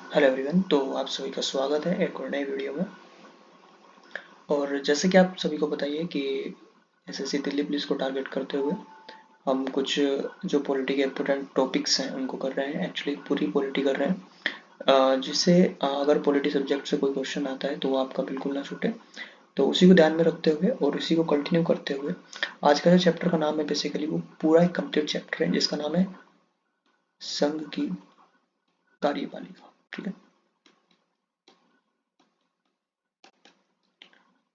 Hello everyone, तो आप सभी का स्वागत है एक और नए वीडियो में। और जैसे कि आप सभी को पता ही है कि एसएससी दिल्ली पुलिस को टारगेट करते हुए हम कुछ जो पॉलिटी के इम्पोर्टेंट टॉपिक्स हैं उनको कर रहे हैं। एक्चुअली पूरी पॉलिटी कर रहे हैं, जिससे अगर पॉलिटी सब्जेक्ट से कोई क्वेश्चन आता है तो वो आपका बिल्कुल ना छूटे। तो उसी को ध्यान में रखते हुए और उसी को कंटिन्यू करते हुए आज का जो चैप्टर का नाम है, बेसिकली वो पूरा एक कंप्लीट चैप्टर है जिसका नाम है संघ की कार्यपालिका। ठीक है।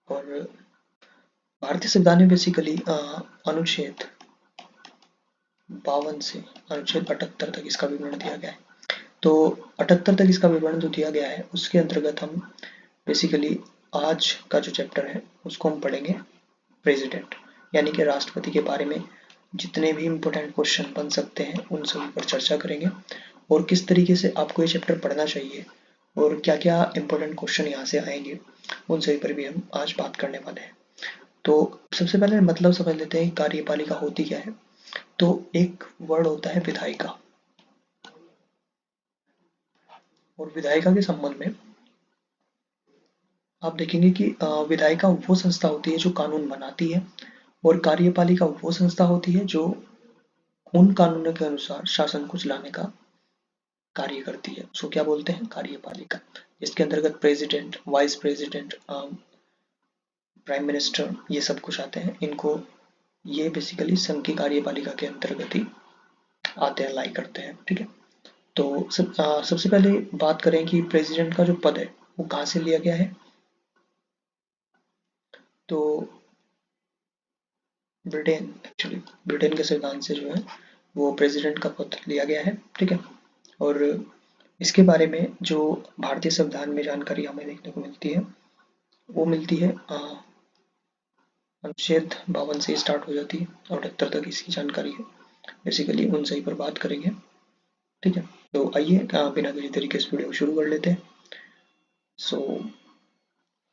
और भारतीय संविधान में बेसिकली अनुच्छेद 52 से अनुच्छेद 78 तक इसका विवरण दिया गया है। तो 78 तक इसका विवरण जो दिया गया है उसके अंतर्गत हम बेसिकली आज का जो चैप्टर है उसको हम पढ़ेंगे प्रेसिडेंट, यानी कि राष्ट्रपति के बारे में जितने भी इम्पोर्टेंट क्वेश्चन बन सकते हैं उन सभी पर चर्चा करेंगे और किस तरीके से आपको ये चैप्टर पढ़ना चाहिए और क्या क्या इम्पोर्टेंट क्वेश्चन यहाँ से आएंगे उन सभी पर भी हम आज बात करने वाले हैं। तो सबसे पहले मतलब समझ लेते हैं कार्यपालिका होती क्या है। तो एक वर्ड होता है विधायिका, और विधायिका के संबंध में आप देखेंगे कि विधायिका वो संस्था होती है जो कानून बनाती है और कार्यपालिका वो संस्था होती है जो उन कानूनों के अनुसार शासन को चलाने का कार्य करती है। उसको क्या बोलते हैं? कार्यपालिका। इसके अंतर्गत president, vice president, prime minister, ये सब कुछ आते हैं। इनको ये बेसिकली संघ की कार्यपालिका के अंतर्गत ही आते हैं, लाई करते हैं। ठीक है। तो सबसे पहले बात करें कि प्रेसिडेंट का जो पद है वो कहाँ से लिया गया है। तो ब्रिटेन के संविधान से जो है वो प्रेसिडेंट का पद लिया गया है। ठीक है। और इसके बारे में जो भारतीय संविधान में जानकारी हमें देखने को मिलती है वो मिलती है अनुच्छेद 52 से स्टार्ट हो जाती है और 78 तक इसकी जानकारी है। बेसिकली उन सही पर बात करेंगे। ठीक है। तो आइए बिना किसी तरीके से वीडियो को शुरू कर लेते हैं। So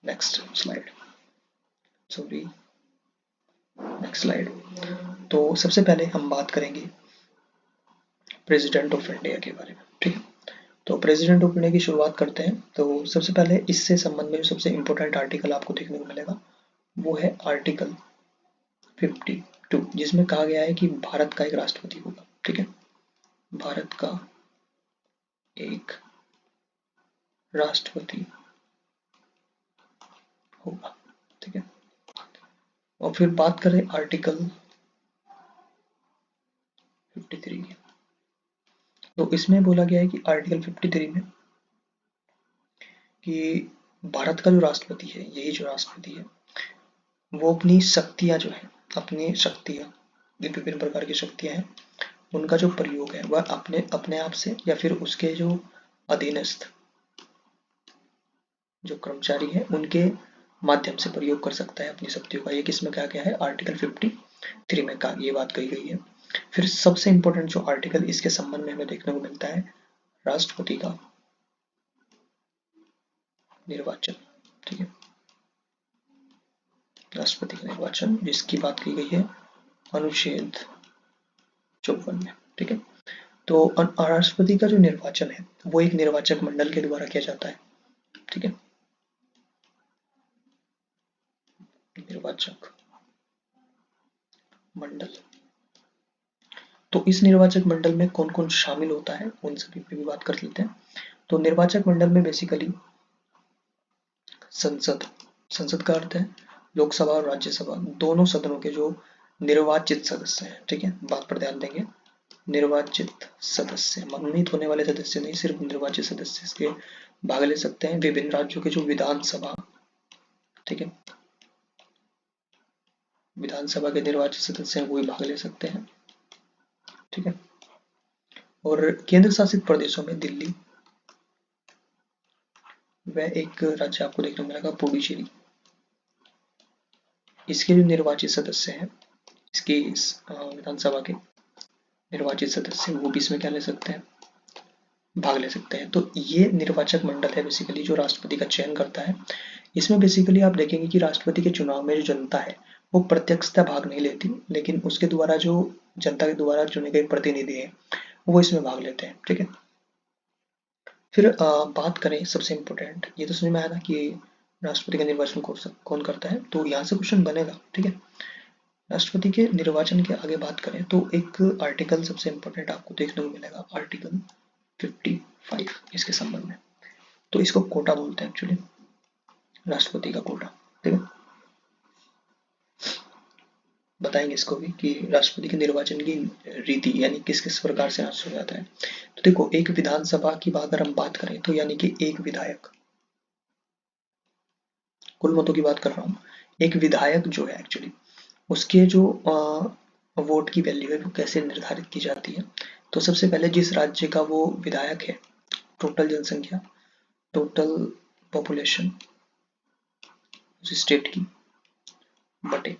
next slide, sorry next slide. तो सबसे पहले हम बात करेंगे प्रेसिडेंट ऑफ इंडिया के बारे में। ठीक है। तो प्रेसिडेंट ऑफ इंडिया की शुरुआत करते हैं। तो सबसे पहले इससे संबंध में जो सबसे इंपॉर्टेंट आर्टिकल आपको देखने को मिलेगा वो है आर्टिकल 52, जिसमें कहा गया है कि भारत का एक राष्ट्रपति होगा। ठीक है। भारत का एक राष्ट्रपति होगा। ठीक है। और फिर बात करें आर्टिकल 53 की, तो इसमें बोला गया है कि आर्टिकल 53 में कि भारत का जो राष्ट्रपति है, यही जो राष्ट्रपति है वो अपनी शक्तियां जो है, अपनी शक्तियां, विभिन्न प्रकार की शक्तियां हैं, उनका जो प्रयोग है वह अपने अपने आप से या फिर उसके जो अधीनस्थ जो कर्मचारी है उनके माध्यम से प्रयोग कर सकता है अपनी शक्तियों का। ये किसमें कहा गया है? आर्टिकल 53 में कहा ये बात कही गई है। फिर सबसे इंपॉर्टेंट जो आर्टिकल इसके संबंध में हमें देखने को मिलता है राष्ट्रपति का निर्वाचन। ठीक है। राष्ट्रपति का निर्वाचन जिसकी बात की गई है अनुच्छेद 54 में। ठीक है। तो राष्ट्रपति का जो निर्वाचन है वो एक निर्वाचक मंडल के द्वारा किया जाता है। ठीक है। निर्वाचक मंडल। तो इस निर्वाचक मंडल में कौन कौन शामिल होता है उन सभी पे भी बात कर लेते हैं। तो निर्वाचक मंडल में बेसिकली संसद, संसद का अर्थ है लोकसभा और राज्यसभा, दोनों सदनों के जो निर्वाचित सदस्य हैं। ठीक है। बात पर ध्यान देंगे। निर्वाचित सदस्य, मनोनीत होने वाले सदस्य नहीं, सिर्फ निर्वाचित सदस्य इसके भाग ले सकते हैं। विभिन्न राज्यों के जो विधानसभा, ठीक है, विधानसभा के निर्वाचित सदस्य हैं वो भी भाग ले सकते हैं। ठीक है। और केंद्र शासित प्रदेशों में दिल्ली व एक राज्य आपको देखने को मिलेगा पुडुचेरी, इसके जो निर्वाचित सदस्य हैं, इसकी विधानसभा के निर्वाचित सदस्य वो भी इसमें क्या ले सकते हैं? भाग ले सकते हैं। तो ये निर्वाचक मंडल है बेसिकली जो राष्ट्रपति का चयन करता है। इसमें बेसिकली आप देखेंगे कि राष्ट्रपति के चुनाव में जो जनता है वो प्रत्यक्षता भाग नहीं लेती, लेकिन उसके द्वारा जो जनता के द्वारा चुने गए प्रतिनिधि हैं वो इसमें भाग लेते हैं। ठीक है। फिर बात करें सबसे इम्पोर्टेंट, ये तो समझ में आया ना कि राष्ट्रपति का निर्वाचन कौन करता है, तो यहाँ से क्वेश्चन बनेगा, ठीक है। राष्ट्रपति के निर्वाचन के आगे बात करें तो एक आर्टिकल सबसे इम्पोर्टेंट आपको देखने को मिलेगा, आर्टिकल 55 इसके संबंध में। तो इसको कोटा बोलते हैं एक्चुअली, राष्ट्रपति का कोटा, ठीक है। बताएंगे इसको भी कि राष्ट्रपति के निर्वाचन की रीति यानी किस किस प्रकार से हो जाता है। तो देखो, एक विधानसभा की अगर हम बात करें तो यानी कि एक विधायक, कुल मतों की बात कर रहा हूँ, एक विधायक जो है एक्चुअली उसके जो वोट की वैल्यू है वो कैसे निर्धारित की जाती है। तो सबसे पहले जिस राज्य का वो विधायक है, टोटल जनसंख्या, टोटल पॉपुलेशन उस स्टेट की बटे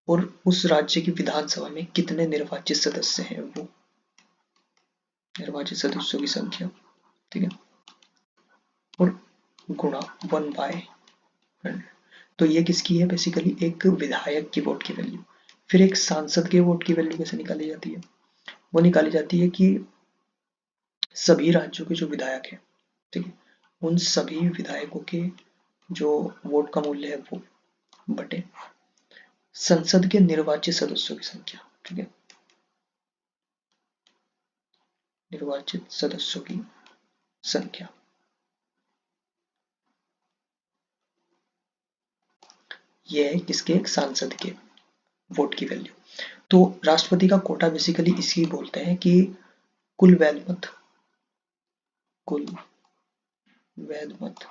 और उस राज्य की विधानसभा में कितने निर्वाचित सदस्य हैं, वो निर्वाचित सदस्यों की संख्या, ठीक है, और गुणा 1/100। तो ये किसकी है, बेसिकली एक विधायक की वोट की वैल्यू। फिर एक सांसद के वोट की वैल्यू कैसे निकाली जाती है, वो निकाली जाती है कि सभी राज्यों के जो विधायक हैं, ठीक है, उन सभी विधायकों के जो वोट का मूल्य है वो बटे संसद के निर्वाचित सदस्यों की संख्या, ठीक है, निर्वाचित सदस्यों की संख्या। ये है किसके, एक सांसद के वोट की वैल्यू। तो राष्ट्रपति का कोटा बेसिकली इसी बोलते हैं कि कुल वैध मत, कुल वैध मत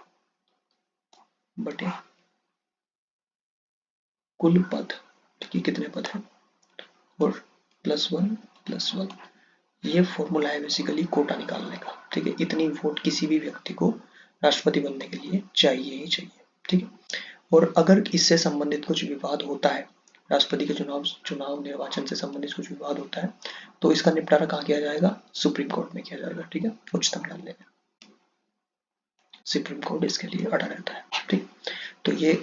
बटे कुल पद, ठीक है, कितने पद हैं, और +1 ये फॉर्मूला है बेसिकली कोटा निकालने का, ठीक है। इतनी वोट किसी भी व्यक्ति को राष्ट्रपति बनने के लिए चाहिए ही चाहिए, ठीक है। और अगर इससे संबंधित कुछ विवाद होता है, राष्ट्रपति के चुनाव निर्वाचन से संबंधित कुछ विवाद होता है, तो इसका निपटारा कहाँ किया जाएगा, सुप्रीम कोर्ट में किया जाएगा, ठीक है, उच्चतम न्यायालय में। सुप्रीम कोर्ट इसके लिए अड़ा रहता है, ठीक। तो ये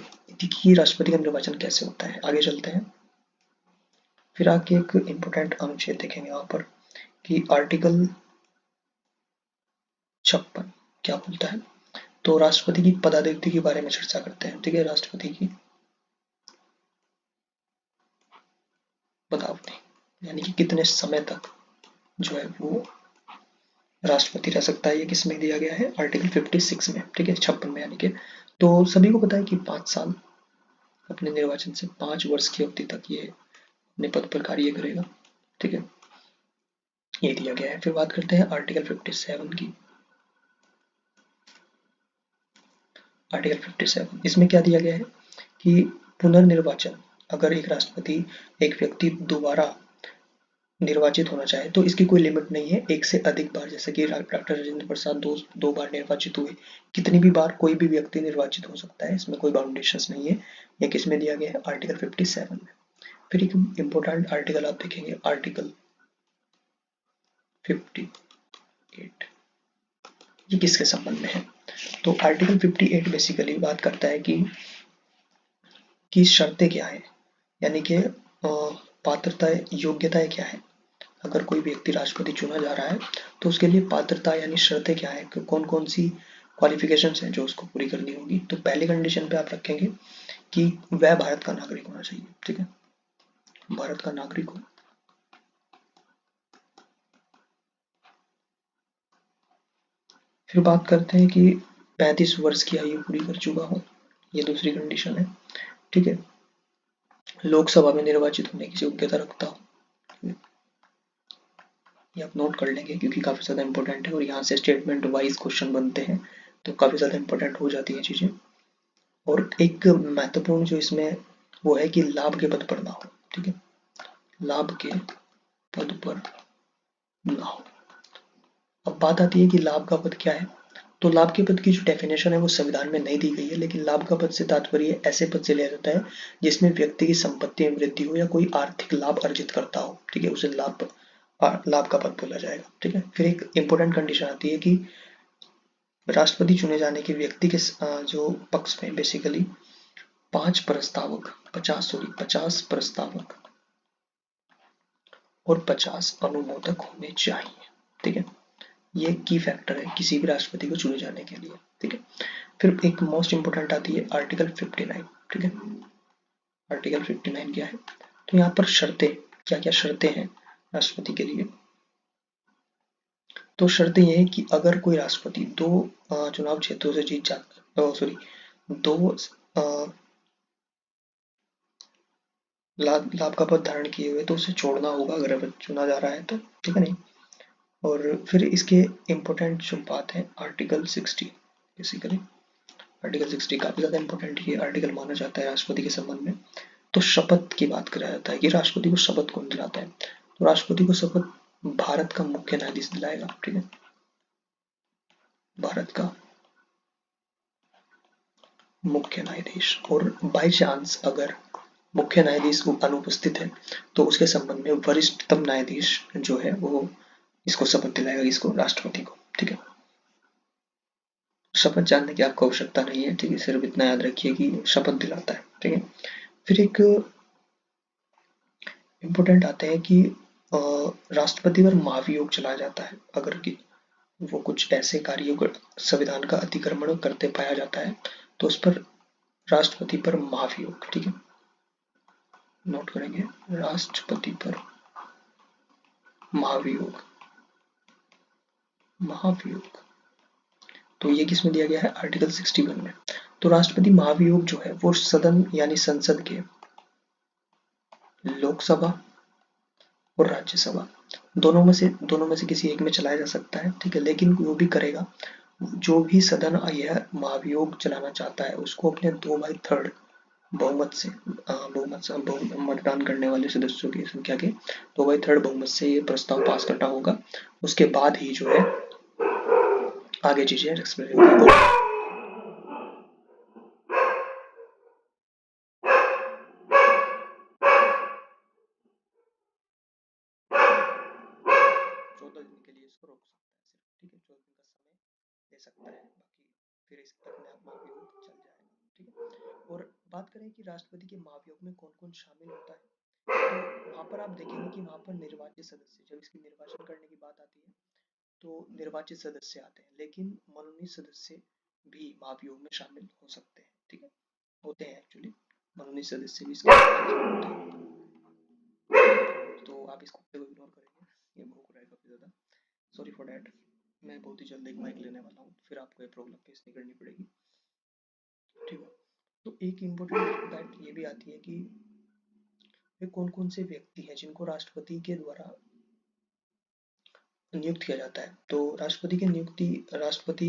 कि राष्ट्रपति का निर्वाचन कैसे होता है, आगे चलते हैं। फिर आगे एक इम्पोर्टेंट अनुच्छेद देखेंगे यहाँ पर कि आर्टिकल 56 क्या बोलता है। तो राष्ट्रपति की पदाधिकारी के बारे में चर्चा करते हैं, ठीक है, राष्ट्रपति की पदावधि यानी कि कितने समय तक जो है वो राष्ट्रपति रह सकता है। ये किस में दिया गया है, आर्टिकल 56 में, ठीक है, 56 में, यानी कि तो सभी को पता है कि 5 साल अपने निर्वाचन से 5 वर्ष की अवधि तक ये अपने पद पर कार्य करेगा, ठीक है, ये दिया गया है। फिर बात करते हैं आर्टिकल 57 की। आर्टिकल 57 इसमें क्या दिया गया है कि पुनर्निर्वाचन, अगर एक राष्ट्रपति एक व्यक्ति दोबारा निर्वाचित होना चाहे तो इसकी कोई लिमिट नहीं है, एक से अधिक बार, जैसे कि डॉक्टर राजेंद्र प्रसाद दो बार निर्वाचित हुए, कितनी भी बार कोई भी व्यक्ति निर्वाचित हो सकता है, इसमें कोई बाउंडेशंस नहीं है। ये किसमें दिया गया है, आर्टिकल 57 में। फिर एक इम्पोर्टेंट आर्टिकल आप देखेंगे, आर्टिकल 58, ये किसके संबंध में है। तो आर्टिकल 58 बेसिकली बात करता है कि शर्तें क्या है, यानी कि पात्रता योग्यताएं क्या है। अगर कोई व्यक्ति राष्ट्रपति चुना जा रहा है तो उसके लिए पात्रता यानी शर्तें क्या है, कौन कौन सी क्वालिफिकेशंस हैं जो उसको पूरी करनी होगी। तो पहली कंडीशन पे आप रखेंगे कि वह भारत का नागरिक होना चाहिए, ठीक है, भारत का नागरिक हो। फिर बात करते हैं कि 35 वर्ष की आयु पूरी कर चुका हो, ये दूसरी कंडीशन है, ठीक है, लोकसभा में निर्वाचित होने की योग्यता रखता हो। ये आप नोट कर लेंगे क्योंकि काफी ज्यादा इंपॉर्टेंट है और यहाँ से स्टेटमेंट वाइज क्वेश्चन बनते हैं, तो काफी ज्यादा इंपॉर्टेंट हो जाती है चीजें। और एक महत्वपूर्ण जो इसमें वो है कि लाभ के पद पर ना हो, ठीक है, लाभ के पद पर ना हो। अब बात आती है कि लाभ का पद क्या है। तो लाभ के पद की जो डेफिनेशन है वो संविधान में नहीं दी गई है, लेकिन लाभ का पद से तात्पर्य ऐसे पद से लिया जाता है जिसमें व्यक्ति की संपत्ति में वृद्धि हो या कोई आर्थिक लाभ अर्जित करता हो, ठीक है, उसे लाभ का पद बोला जाएगा, ठीक है। फिर एक इंपॉर्टेंट कंडीशन आती है कि राष्ट्रपति चुने जाने के व्यक्ति के जो पक्ष में बेसिकली 50 प्रस्तावक और 50 अनुमोदक होने चाहिए, ठीक है। ये की फैक्टर है किसी भी राष्ट्रपति को चुने जाने के लिए, ठीक है। फिर एक मोस्ट इंपोर्टेंट आती है आर्टिकल 59, ठीक है। आर्टिकल 59 क्या है, तो यहाँ पर शर्तें, क्या क्या शर्तें हैं राष्ट्रपति के लिए। तो शर्तें ये है कि अगर कोई राष्ट्रपति 2 चुनाव क्षेत्रों से जीत जाता, सॉरी 2 लाभ का पद धारण किए हुए तो उसे छोड़ना होगा अगर अब चुना जा रहा है तो, ठीक है नहीं। और फिर इसके इम्पोर्टेंट जो बात है आर्टिकल 60, बेसिकली आर्टिकल 60 काफी ज्यादा इम्पोर्टेंट ये आर्टिकल माना जाता है राष्ट्रपति के संबंध में। तो शपथ की बात करा जाता है कि राष्ट्रपति को शपथ कौन दिलाता है, तो राष्ट्रपति को शपथ भारत का मुख्य न्यायाधीश दिलाएगा, ठीक है। भारत का मुख्य न्यायाधीश, और बाय चांस अगर मुख्य न्यायाधीश अनुपस्थित है तो उसके संबंध में वरिष्ठतम न्यायाधीश जो है वो इसको शपथ दिलाएगा, इसको राष्ट्रपति को, ठीक है। शपथ जानने की आपको आवश्यकता नहीं है, ठीक है, सिर्फ इतना याद रखिए कि शपथ दिलाता है, ठीक है। फिर एक इम्पोर्टेंट आते हैं कि राष्ट्रपति पर महाभियोग चलाया जाता है अगर कि वो कुछ ऐसे कार्यों का संविधान का अतिक्रमण करते पाया जाता है तो उस पर राष्ट्रपति पर महाभियोग, ठीक है, नोट करेंगे राष्ट्रपति पर महाभियोग, महाभियोग। तो ये किस में दिया गया है, आर्टिकल 61 में। तो राष्ट्रपति महाभियोग जो है वो सदन यानी संसद के लोकसभा और राज्यसभा दोनों में से किसी एक में चलाया जा सकता है, ठीक है। लेकिन वो भी करेगा जो भी सदन यह महाभियोग चलाना चाहता है उसको अपने 2/3 बहुमत से मतदान करने वाले सदस्यों की संख्या के 2/3 बहुमत से ये प्रस्ताव पास करना होगा। उसके बाद ही जो है आगे चीजें एक्सप्लेन होगी। सकता है, बाकी फिर इसके अपने आप महाभियोग चल जाएगा, ठीक है। और बात करें कि राष्ट्रपति के महाभियोग में कौन कौन शामिल होता है, तो वहां पर आप देखेंगे कि वहां पर निर्वाचित सदस्य, जब इसकी निर्वाचन करने की बात आती है तो निर्वाचित सदस्य आते हैं, लेकिन मनोनीत सदस्य भी महाभियोग में शामिल हो सकते हैं, ठीक है, होते हैं एक्चुअली, मनोनीत सदस्य भी इसके होते हैं। तो आप इसको इग्नोर करेंगे, ये भूख रहा है काफी ज्यादा, सॉरी फॉर डैट। मैं बहुत ही जल्द एक माइक लेने वाला हूँ, फिर आपको ये प्रॉब्लम फेस नहीं करनी पड़ेगी, ठीक है। तो एक इम्पोर्टेंट बात ये भी आती है कि वे कौन कौन से व्यक्ति हैं जिनको राष्ट्रपति के द्वारा नियुक्त किया जाता है। तो राष्ट्रपति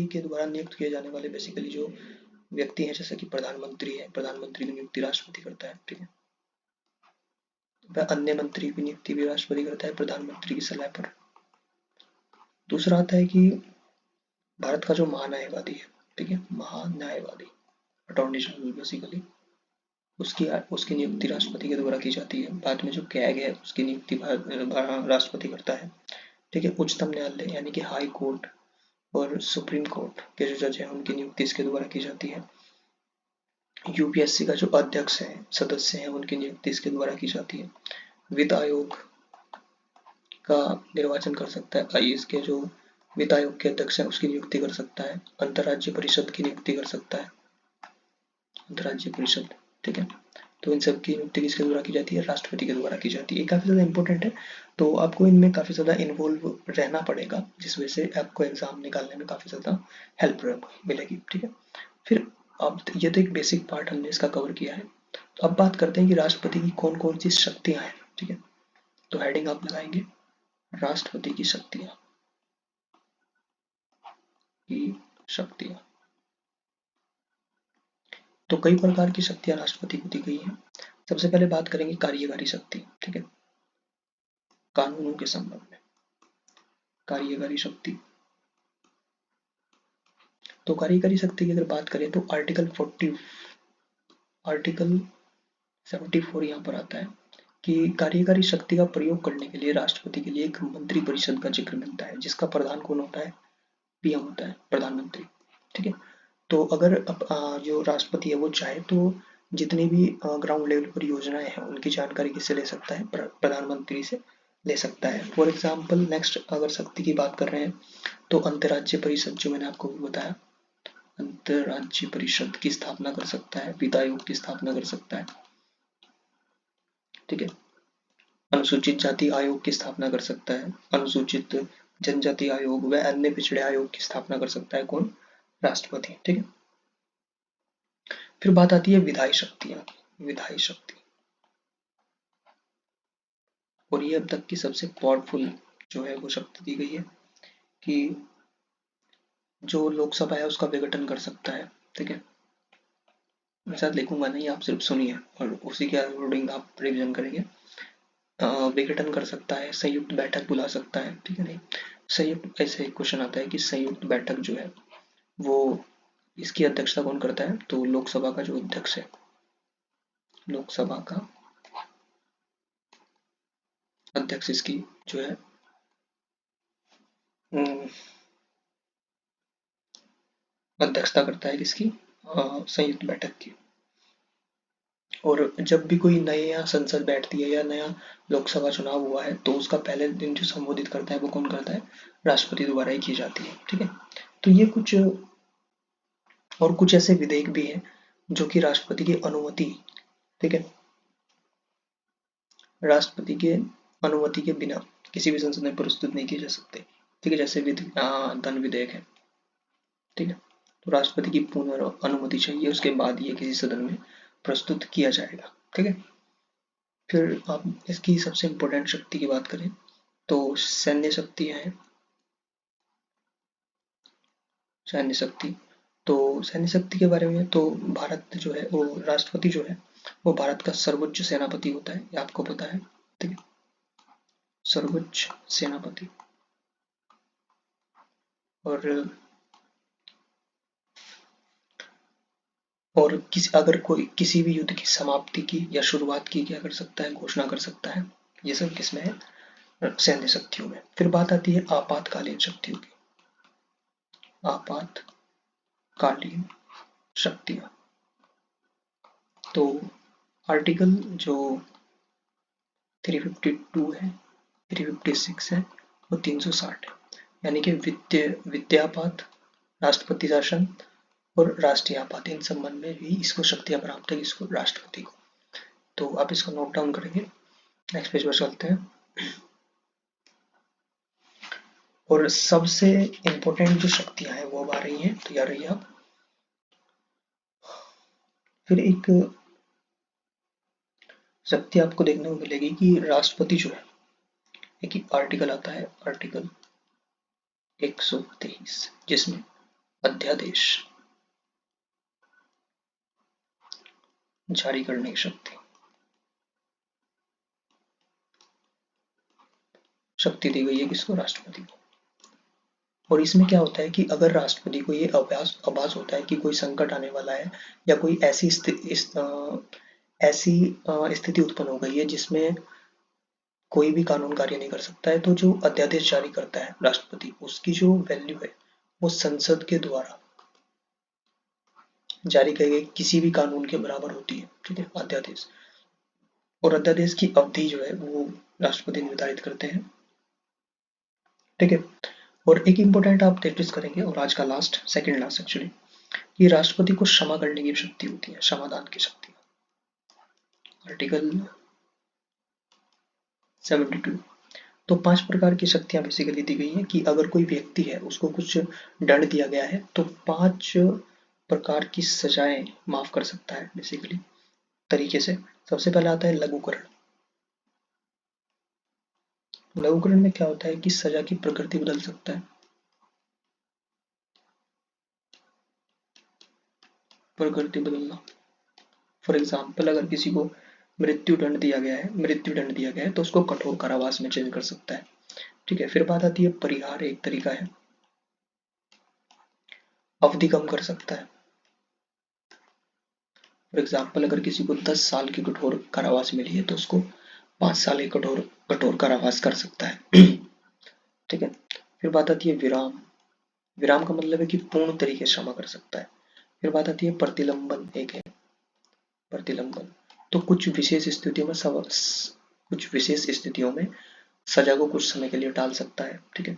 के द्वारा नियुक्त किए जाने वाले बेसिकली जो व्यक्ति हैं, जैसे कि प्रधानमंत्री है, प्रधानमंत्री की नियुक्ति राष्ट्रपति करता है, ठीक है। वह अन्य मंत्री की नियुक्ति भी राष्ट्रपति करता है प्रधानमंत्री की सलाह पर। दूसरा आता है कि भारत का जो महान्यायवादी है, ठीक है, महान्यायवादी अटॉर्नी जनरल बेसिकली, उसकी नियुक्ति राष्ट्रपति के द्वारा की जाती है। बाद में जो कैग है उसकी नियुक्ति राष्ट्रपति करता है, ठीक है। उच्चतम न्यायालय यानी कि हाई कोर्ट और सुप्रीम कोर्ट के जो जज हैं उनकी नियुक्ति इसके द्वारा की जाती है। यूपीएससी का जो अध्यक्ष है, सदस्य हैं, उनकी नियुक्ति इसके द्वारा की जाती है। वित्त आयोग का निर्वाचन कर सकता है, आईएएस के जो वित्त आयोग के अध्यक्ष हैं उसकी नियुक्ति कर सकता है। अंतर्राज्य परिषद की नियुक्ति कर सकता है, अंतर्राज्य परिषद, ठीक है। तो इन सब की नियुक्ति किसके द्वारा की जाती है, राष्ट्रपति के द्वारा की जाती है। ये काफी ज्यादा इंपॉर्टेंट है, तो आपको इनमें काफी ज्यादा इन्वॉल्व रहना पड़ेगा, जिस वजह से आपको एग्जाम निकालने में काफी ज्यादा हेल्प मिलेगी, ठीक है। फिर अब ये तो एक बेसिक पार्ट हमने इसका कवर किया है। तो अब बात करते हैं कि राष्ट्रपति की कौन कौन सी शक्तियां हैं, ठीक है। तो हेडिंग आप लगाएंगे राष्ट्रपति की शक्तियां, शक्तियां। तो कई प्रकार की शक्तियां राष्ट्रपति को दी गई हैं। सबसे पहले बात करेंगे कार्यकारी शक्ति, ठीक है, कानूनों के संबंध में कार्यकारी शक्ति। तो कार्यकारी शक्ति की अगर बात करें तो आर्टिकल 74 यहाँ पर आता है कि कार्यकारी शक्ति का प्रयोग करने के लिए राष्ट्रपति के लिए एक मंत्री परिषद का जिक्र मिलता है, जिसका प्रधान कौन होता है, पीएम होता है, प्रधानमंत्री, ठीक है। तो अगर जो राष्ट्रपति है वो चाहे तो जितनी भी ग्राउंड लेवल पर योजनाएं हैं उनकी जानकारी किससे ले सकता है, प्रधानमंत्री से ले सकता है। फॉर एग्जाम्पल नेक्स्ट अगर शक्ति की बात कर रहे हैं तो अंतर्राज्यीय परिषद जो मैंने आपको भी बताया, अंतर्राज्यीय परिषद की स्थापना कर सकता है, वित्त आयोग की स्थापना कर सकता है, ठीक है। अनुसूचित जाति आयोग की स्थापना कर सकता है, अनुसूचित जनजाति आयोग व अन्य पिछड़े आयोग की स्थापना कर सकता है कौन? राष्ट्रपति, ठीक है। फिर बात आती है विधायी शक्तियां की, विधायी शक्ति, और ये अब तक की सबसे पावरफुल जो है वो शक्ति दी गई है कि जो लोकसभा है उसका विघटन कर सकता है, ठीक है। मैं साथ लिखूंगा नहीं, आप सिर्फ सुनिए और उसी के अकॉर्डिंग आप रिविजन करेंगे। विघटन कर सकता है, संयुक्त बैठक बुला सकता है, ठीक है। नहीं, संयुक्त, ऐसे एक क्वेश्चन आता है कि संयुक्त बैठक जो है वो इसकी अध्यक्षता कौन करता है? तो लोकसभा का जो अध्यक्ष है, लोकसभा का अध्यक्ष इसकी जो है अध्यक्षता करता है किसकी? संयुक्त बैठक की। और जब भी कोई नया संसद बैठती है या नया लोकसभा चुनाव हुआ है तो उसका पहले दिन जो संबोधित करता है वो कौन करता है? राष्ट्रपति द्वारा ही की जाती है, ठीक है। तो ये कुछ और कुछ ऐसे विधेयक भी हैं जो कि राष्ट्रपति की अनुमति, ठीक है, राष्ट्रपति के अनुमति के बिना किसी भी संसद में प्रस्तुत नहीं किए जा सकते, ठीक है। जैसे धन विधेयक है, ठीक है। तो राष्ट्रपति की पूर्ण अनुमति चाहिए, उसके बाद ये किसी सदन में प्रस्तुत किया जाएगा, ठीक है। फिर आप इसकी सबसे इम्पोर्टेंट शक्ति की बात करें तो सैन्य शक्ति है, सैन्य शक्ति। तो सैन्य शक्ति के बारे में तो भारत जो है वो राष्ट्रपति जो है वो भारत का सर्वोच्च सेनापति होता है, ये आपको पता है, ठीक है, सर्वोच्च सेनापति। और अगर कोई किसी भी युद्ध की समाप्ति की या शुरुआत की क्या कर सकता है? घोषणा कर सकता है। ये सब किसमें है? सैन्य शक्तियों में। फिर बात आती है आपातकालीन शक्तियों की, आपातकालीन शक्तियां। तो आर्टिकल जो 352 है, 356 है और 360 है, यानी कि विद्यापात, राष्ट्रपति शासन और राष्ट्रीय आपात, इन संबंध में भी इसको शक्तियां प्राप्त है, इसको राष्ट्रपति को। तो आप इसको नोट डाउन करेंगे। नेक्स्ट पेज पर चलते हैं। और सबसे इंपॉर्टेंट जो शक्तियां हैं वो अब आ रही हैं, तैयार रहिए आप। फिर एक शक्ति आपको देखने को मिलेगी कि राष्ट्रपति जो है, एक आर्टिकल आता है, आर्टिकल 123, जिसमें अध्यादेश जारी करने की शक्ति दी गई है किसको? राष्ट्रपति को। और इसमें क्या होता है कि अगर राष्ट्रपति को ये आभास होता है कि कोई संकट आने वाला है या कोई ऐसी स्थिति उत्पन्न हो गई है जिसमें कोई भी कानून कार्य नहीं कर सकता है, तो जो अध्यादेश जारी करता है राष्ट्रपति, उसकी जो वैल्यू है वो संसद के द्वारा जारी किए गए किसी भी कानून के बराबर होती है, ठीक है, अध्यादेश। और अध्यादेश की अवधि जो है वो राष्ट्रपति निर्धारित करते हैं, ठीक है। और एक इंपॉर्टेंट आप नोटिस करेंगे, और आज का सेकंड लास्ट एक्चुअली, कि राष्ट्रपति को क्षमा करने की शक्ति होती है, क्षमादान की शक्ति, आर्टिकल 72। तो 5 प्रकार की शक्तियां बेसिकली दी गई हैं कि अगर कोई व्यक्ति है उसको कुछ दंड दिया गया है तो 5 प्रकार की सजाएं माफ कर सकता है बेसिकली तरीके से। सबसे पहला आता है लघुकरण। लघुकरण में क्या होता है कि सजा की प्रकृति बदल सकता है, प्रकृति बदलना। फॉर एग्जाम्पल, अगर किसी को मृत्यु दंड दिया गया है तो उसको कठोर कारावास में चेंज कर सकता है, ठीक है। फिर बात आती है परिहार, एक तरीका है, अवधि कम कर सकता है। फॉर एग्जाम्पल, अगर किसी को 10 साल की कठोर कारावास मिली है तो उसको 5 साल की कठोर कारावास कर सकता है, ठीक है। फिर बात आती है विराम। विराम का मतलब है कि पूर्ण तरीके से क्षमा कर सकता है। फिर बात आती है प्रतिलंबन, एक है प्रतिलंबन। तो कुछ विशेष स्थितियों में सजा को कुछ समय के लिए टाल सकता है, ठीक है।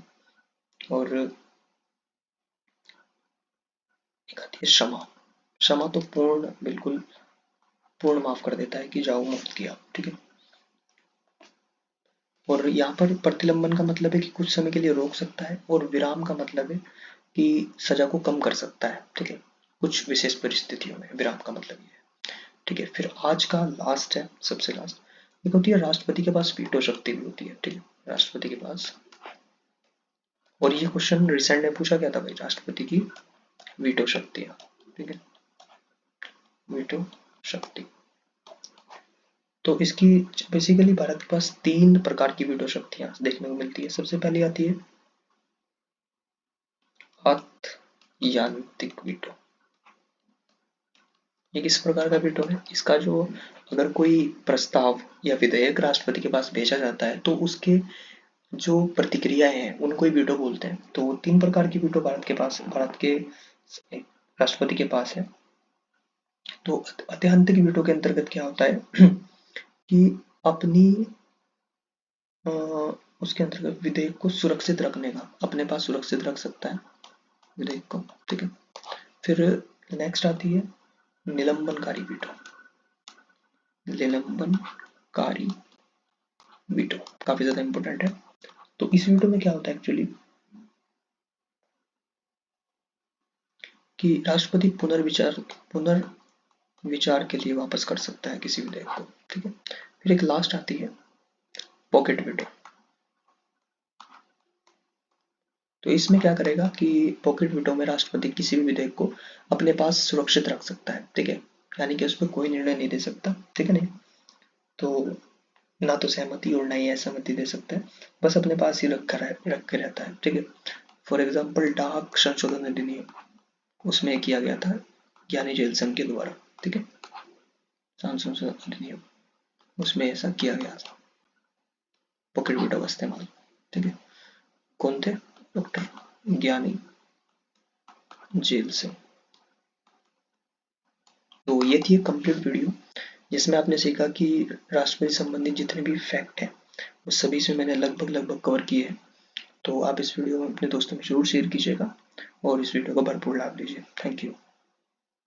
और आती है क्षमा। क्षमा तो पूर्ण, बिल्कुल पूर्ण माफ कर देता है कि जाओ मुक्त किया, ठीक है। और यहाँ पर प्रतिलंबन का मतलब है कि कुछ समय के लिए रोक सकता है, और विराम का मतलब है कि सजा को कम कर सकता है, ठीक है, कुछ विशेष परिस्थितियों में विराम का मतलब ये है, ठीक है। फिर आज का लास्ट है, सबसे लास्ट, एक होती है राष्ट्रपति के पास वीटो शक्ति भी होती है, ठीक है, राष्ट्रपति के पास। और ये क्वेश्चन रिसेंट में पूछा गया था भाई, राष्ट्रपति की वीटो शक्तियां, ठीक है, वीटो शक्ति। तो इसकी बेसिकली भारत के पास 3 प्रकार की वीटो शक्तियां देखने को मिलती है। सबसे पहले आती है अतयांत्रिक वीटो। ये किस प्रकार का वीटो है? इसका जो, अगर कोई प्रस्ताव या विधेयक राष्ट्रपति के पास भेजा जाता है तो उसके जो प्रतिक्रियाएं हैं उनको ही वीटो बोलते हैं। तो 3 प्रकार की वीटो भारत के राष्ट्रपति के पास है। तो अत्यंतिक वीटो के अंतर्गत क्या होता है कि अपनी उसके अंतर्गत विधेयक को सुरक्षित रखने का, अपने पास सुरक्षित रख सकता है विधेयक को, ठीक है। फिर नेक्स्ट आती है निलंबनकारी वीटो। निलंबनकारी वीटो काफी ज्यादा इंपॉर्टेंट है। तो इस वीटो में क्या होता है एक्चुअली कि राष्ट्रपति पुनर्विचार के लिए वापस कर सकता है किसी विधेयक को, ठीक है। फिर एक लास्ट आती है पॉकेट वीटो। तो इसमें क्या करेगा कि पॉकेट वीटो में राष्ट्रपति किसी भी विधेयक को अपने पास सुरक्षित रख सकता है, ठीक है, यानी कि उस पर कोई निर्णय नहीं दे सकता, ठीक है नहीं, तो ना तो सहमति और ना ही असहमति दे सकता है, बस अपने पास ही रख के रहता है, ठीक है। फॉर एग्जाम्पल डाक संशोधन अधिनियम, उसमें किया गया था ज्ञानी जेल संघ के द्वारा, ठीक है, संशोधन अधिनियम, उसमें ऐसा किया गया था पॉकेट वीटो का इस्तेमाल, ठीक है। कौन थे? डॉक्टर ज्ञानी जेल सिंह। तो ये थी एक कंप्लीट वीडियो जिसमें आपने सीखा कि राष्ट्रपति संबंधित जितने भी फैक्ट हैं उस सभी से मैंने लगभग कवर किए हैं। तो आप इस वीडियो में अपने दोस्तों में जरूर शेयर कीजिएगा और इस वीडियो का भरपूर लाभ लीजिए। Thank you.